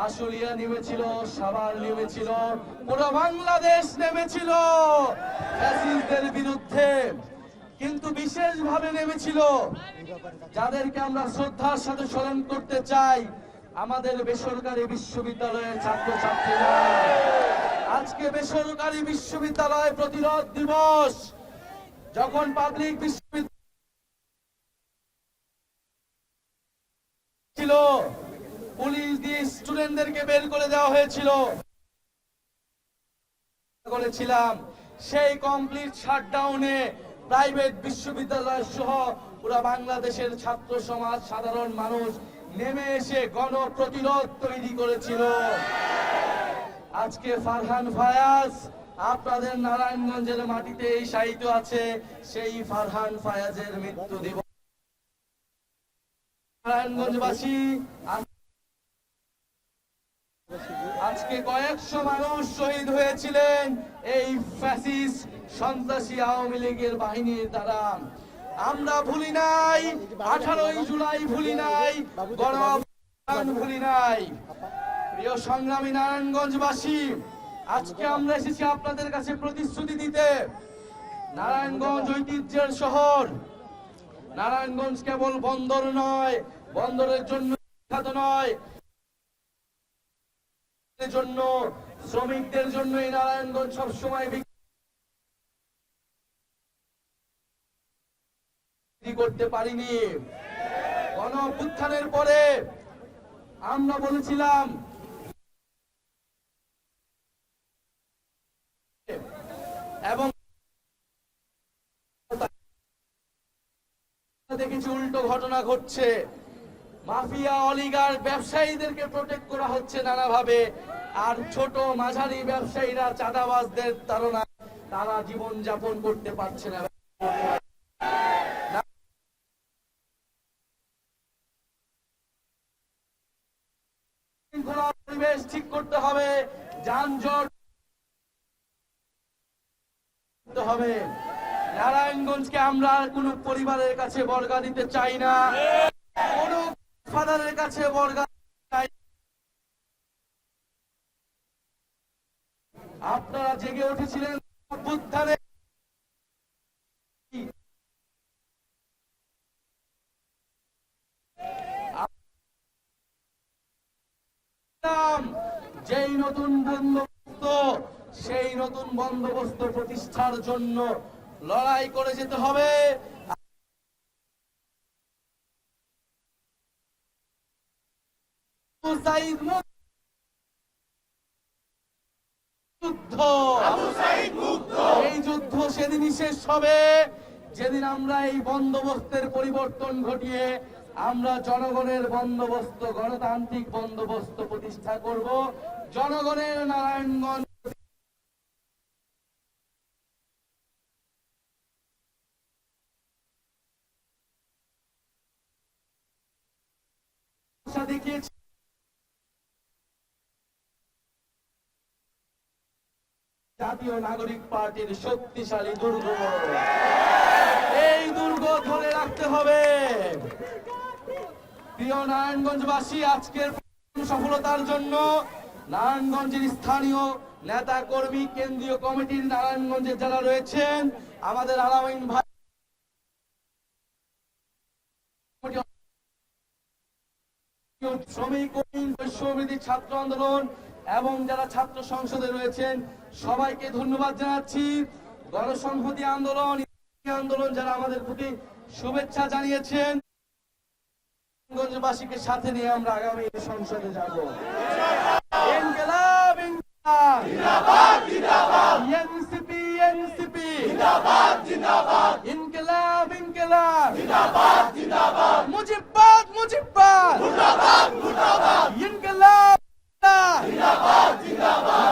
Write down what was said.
আশুলিয়া নেমেছিল, সাভার নেমেছিল, পুরো বাংলাদেশ নেমেছিল ফ্যাসিস্টদের বিরুদ্ধে। কিন্তু বিশেষভাবে নেমেছিল যাদেরকে আমরা শ্রদ্ধার সাথে স্মরণ করতে চাই, আমাদের বেসরকারি বিশ্ববিদ্যালয়ের ছাত্রছাত্রীরা। আজকে বেসরকারি বিশ্ববিদ্যালয় প্রতিরোধ দিবস। যখন পাবলিক বিশ্ববিদ্যালয় ছিল, পুলিশ দিয়ে স্টুডেন্টদেরকে বের করে দেওয়া হয়েছিল, করেছিলাম সেই কমপ্লিট শাটডাউনে প্রাইভেট বিশ্ববিদ্যালয় সহ পুরো বাংলাদেশের ছাত্র সমাজ, সাধারণ মানুষ নেমে এসে গণপ্রতিরোধ তৈরি করেছিল। আজকে ফারহান ফায়াজ আপনাদের নারায়ণগঞ্জের মাটিতে এই শায়িত আছে, সেই ফারহান ফায়াজের মৃত্যু দিবস। নারায়ণগঞ্জবাসী আজকে কয়েকশো মানুষ শহীদ হয়েছিলেন এই ফ্যাসিস্ট সন্ত্রাসী আওয়ামী লীগের বাহিনীর দ্বারা। আমরা ভুলি নাই 18ই জুলাই, ভুলি নাই গণ ভুলি নাই। প্রিয় সংগ্রামী নারায়ণগঞ্জবাসী, আজকে আমরা এসেছি আপনাদের কাছে প্রতিশ্রুতি দিতে। নারায়ণগঞ্জ ঐতিহ্যের শহর। নারায়ণগঞ্জ কেবল বন্দর নয়, বন্দরের জন্য বিখ্যাত নয়, জন্য শ্রমিকদের জন্য এই নারায়ণগঞ্জ সবসময় করতে পারিনি। গণ অভ্যুত্থানের পরে আমরা বলেছিলাম এবং দেখেছি উল্টো ঘটনা ঘটছে। মাফিয়া, অলিগার, ব্যবসায়ীদেরকে প্রোটেক্ট করা হচ্ছে নানাভাবে, আর ছোট মাঝারি ব্যবসায়ীরা, চাঁদাবাজদের তাড়নায় তারা জীবন যাপন করতে পারছে না। পরিবেশ ঠিক করতে হবে, যানজট হবে। নারায়ণগঞ্জকে আমরা কোন পরিবারের কাছে বর্গা দিতে চাই না, কোন ফাদারের কাছে বর্গা চাই। আপনারা জেগে উঠেছিলেন অভ্যুত্থানে, যেই নতুন বন্দোবস্ত, সেই নতুন বন্দোবস্ত প্রতিষ্ঠার জন্য লড়াই করে যেতে হবে। এই যুদ্ধ সেদিনই শেষ হবে যেদিন আমরা এই বন্দোবস্তের পরিবর্তন ঘটিয়ে আমরা জনগণের বন্দোবস্ত, গণতান্ত্রিক বন্দোবস্ত প্রতিষ্ঠা করব। জনগণের নারায়ণগঞ্জ দেখিয়েছে জাতীয় নাগরিক পার্টির শক্তিশালী দুর্গ। এই দুর্গ ধরে রাখতে হবে। প্রিয় নারায়ণগঞ্জবাসী, আজকের সফলতার জন্য নারায়ণগঞ্জের স্থানীয় নেতা কর্মী, কেন্দ্রীয় কমিটির নারায়ণগঞ্জে যারা রয়েছেন, আমাদের আলামিন ভাই, শ্রমিক সমিতি, ছাত্র আন্দোলন এবং যারা ছাত্র সংসদে রয়েছেন, সবাইকে ধন্যবাদ জানাচ্ছি। গণসংহতি আন্দোলন, আন্দোলন যারা আমাদের প্রতি শুভেচ্ছা জানিয়েছেন, গঞ্জবাসীকে সাথে নিয়ে আমরা আগামী সংসদে যাব। ইনকিলাব, ইনকিলাব, জিন্দাবাদ, জিন্দাবাদ, এনসিপি, এনসিপি, জিন্দাবাদ, জিন্দাবাদ, ইনকিলাব, ইনকিলাব, জিন্দাবাদ, জিন্দাবাদ, মুজিববাদ, মুজিববাদ, মুর্দাবাদ, মুর্দাবাদ, ইনকিলাব, জিন্দাবাদ, জিন্দাবাদ।